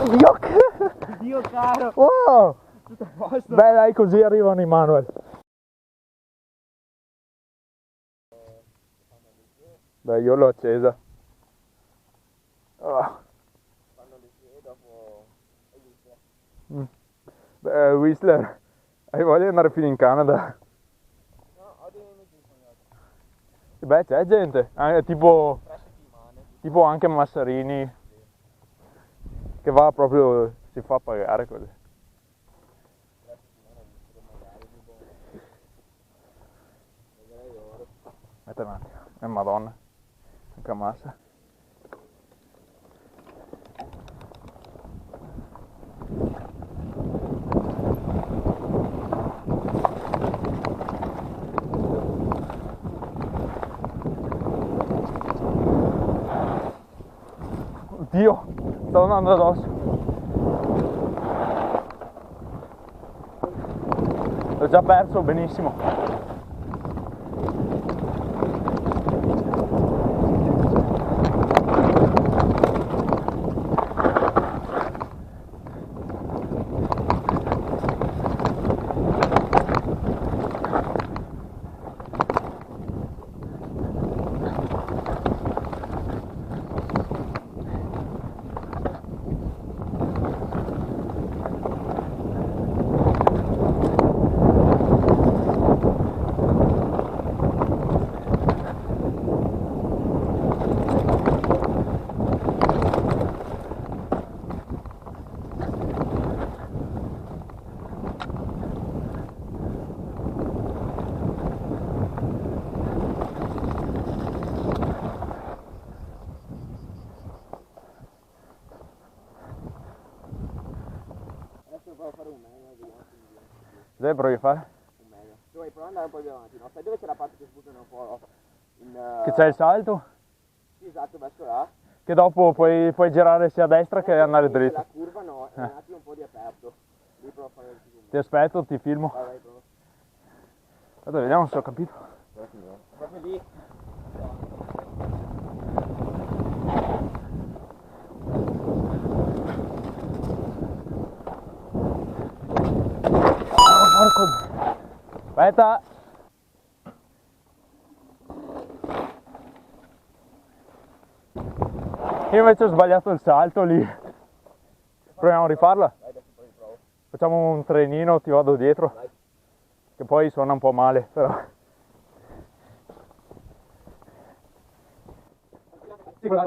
Dio, Dio caro! wow! Tutto a posto! Beh dai, così arrivano i manual. Beh, io l'ho accesa. Oh. Fanno le sue dopo... Beh, Whistler, hai voglia di andare fino in Canada? No, ho dei amici infognati. Beh, c'è gente, tipo 3 settimane. tipo anche Massarini, che va proprio, si fa pagare così. 3 settimane a Visto magari di buono. Vedrei oro. Aspetta un attimo, madonna, che massa. Oddio, sto andando addosso. L'ho già perso benissimo. Provo a fare un mega, vediamo se mi viene. Dove provi a fare? Un mega. Dove provo ad andare un po' più avanti, no? Sai dove c'è la parte che sbuttano un po' in... Che c'è il salto? Sì, esatto, verso là. Che dopo puoi girare sia a destra che andare dritto. La curva no, è un attimo un po' di aperto. Lì provo a fare il più. Ti aspetto, ti filmo. Vai, provo. Aspetta, vediamo se ho capito. Proprio lì. Porco. Aspetta. Io invece ho sbagliato il salto lì. Proviamo a rifarla? Vai, adesso poi provo. Facciamo un trenino, ti vado dietro. Vai. Che poi suona un po' male, però. Una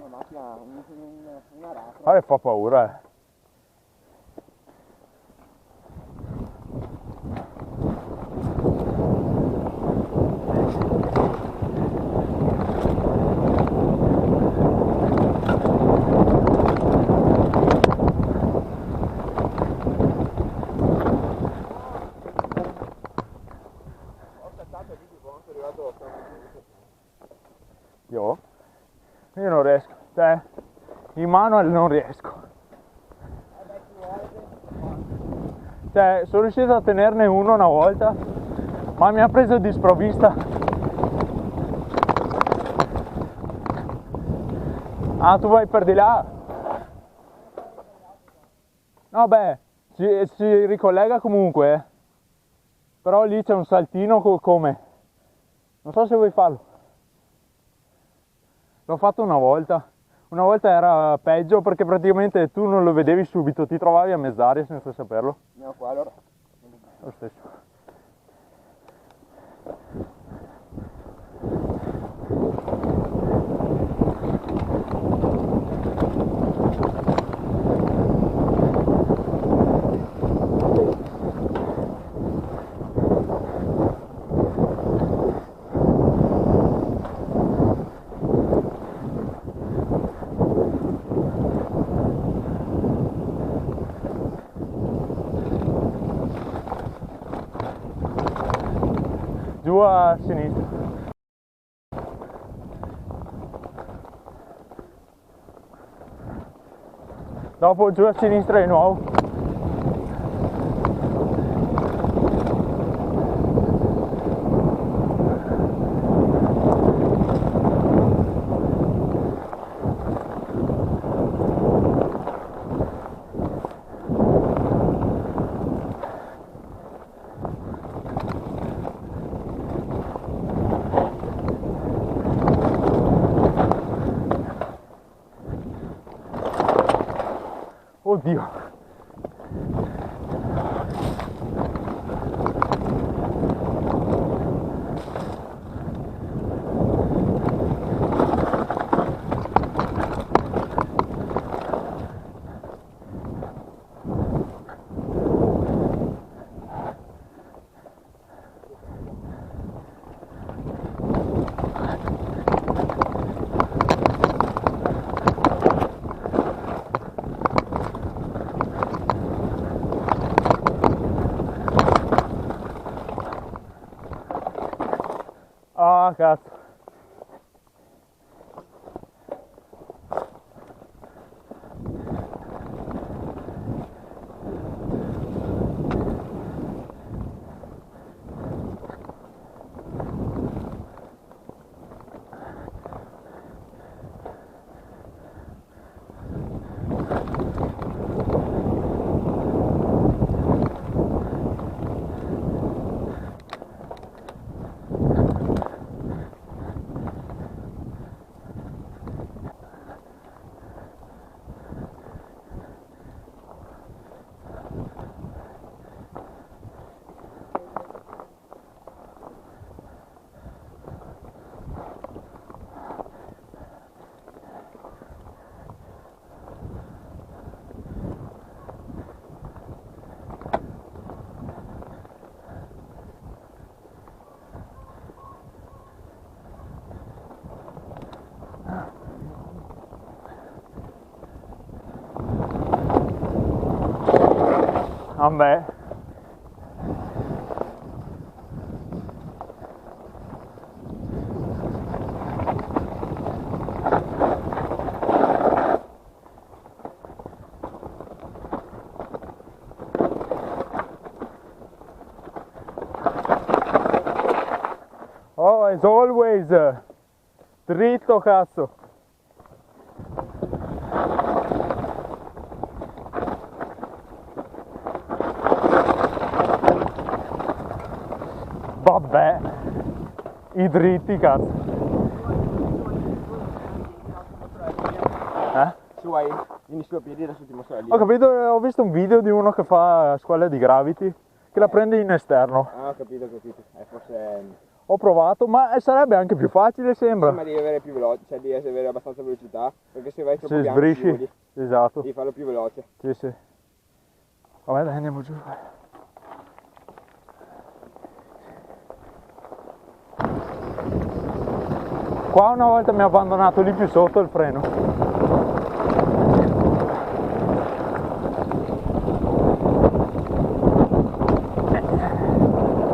macchina, una rata. Guarda, fa paura, eh. Io non riesco, cioè, in manual non riesco. Cioè, sono riuscito a tenerne uno una volta, ma mi ha preso di sprovvista. Ah, tu vai per di là? No, beh, si ricollega comunque, eh. Però lì c'è un saltino come? Non so se vuoi farlo. L'ho fatto una volta era peggio perché praticamente tu non lo vedevi subito, ti trovavi a mezz'aria senza saperlo. Andiamo qua allora. Lo stesso. Giù a sinistra. Dopo giù a sinistra di nuovo. Oddio. Ah, cazzo. Vabbè. Oh, as always, dritto cazzo. Vabbè, i dritti cazzo. Su hai, vieni su a piedi, adesso ti mostro la Ho linea. capito, ho visto un video di uno che fa scuola di gravity, che la prende in esterno. Ah, ho capito. Forse... Ho provato, ma sarebbe anche più facile sembra. ma devi avere più veloce, cioè devi avere abbastanza velocità, perché se vai troppo Se piano sbrisci, scivoli. esatto. Devi farlo più veloce. Sì, sì. Vabbè, dai, andiamo giù. Qua una volta mi ha abbandonato lì più sotto il freno.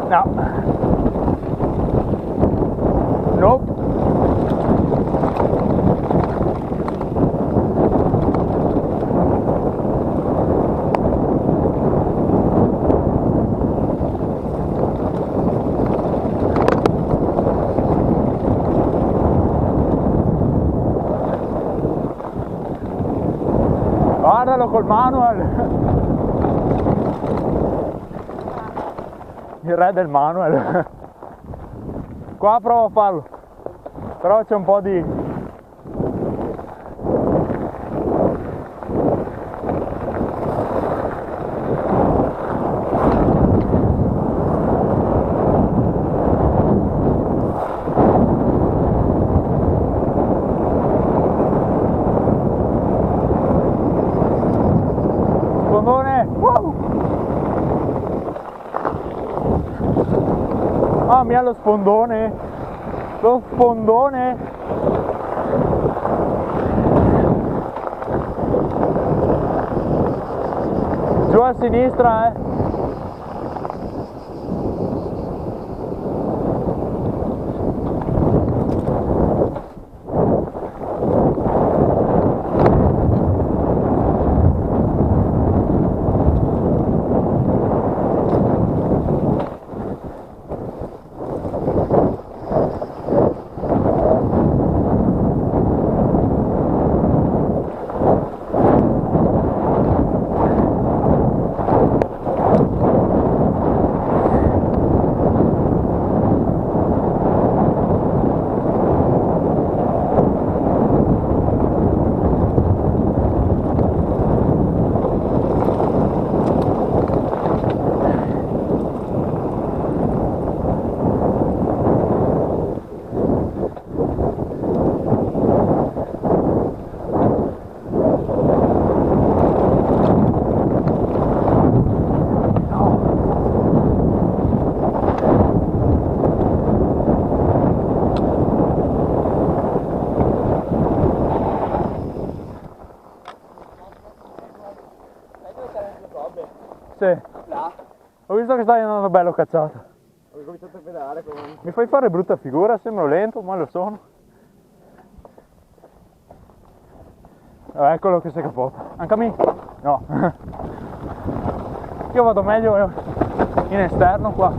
No. Nope. Guardalo col manual. Il re del manual. Qua provo a farlo, però c'è un po' di... Spondone! Wow! Ah, mi ha lo spondone! Lo spondone! Giù a sinistra, visto che stai andando bello cazzato. Ho cominciato a pedalare comunque. Mi fai fare brutta figura, sembro lento, ma lo sono. Eccolo che sei capote. Anche a me? No. Io vado meglio in esterno qua.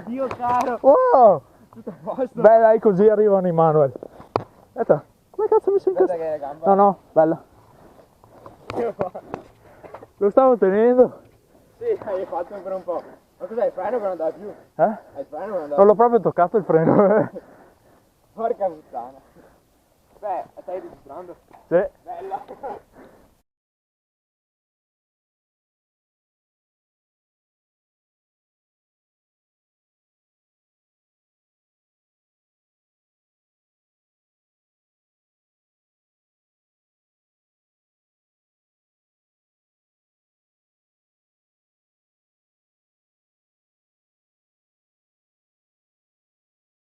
Dio caro! Wow! Tutto a posto! Beh dai, così arrivano i manual. Aspetta, come cazzo mi sono Aspetta incastrato? che gamba. No, no, bella. Lo stavo tenendo. Sì, hai fatto per un po'. Ma cos'hai, il freno che non andava più? Eh? Hai il freno che non andava Non l'ho proprio toccato il freno. più? Porca puttana. Beh, stai registrando? Sì. Bella!